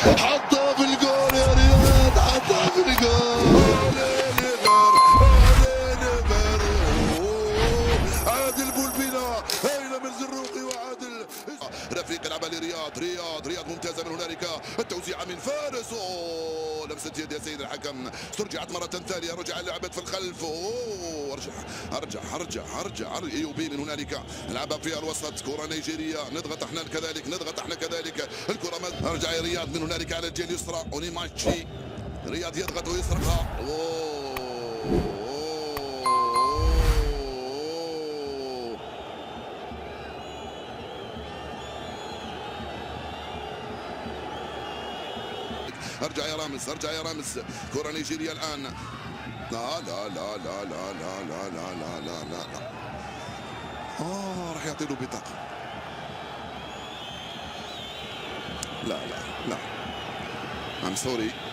حطها في الجول يا رياض، حطها في الجول. عادل بولبينا أين من زروقي وعادل. رفيق يلعبها لرياض، رياض ممتازة من هنالك، التوزيعة من فارس. لمسة يد يا سيد الحكم، استرجعت مرة ثانية، رجع لعبت في الخلف. ارجع ايوبي من هنالك، لعبها في الوسط، كرة نيجيرية، نضغط احنا كذلك، الكرة ارجع يا رياض من هنالك على الجهة اليسرى، اونيماتشي، رياض يضغط ويسرقها. ارجع يا رامز، كرة نيجيريا الآن. لا لا لا لا لا لا لا لا لا لا لا لا. راح يعطي له بطاقة. لا لا لا. I'm sorry.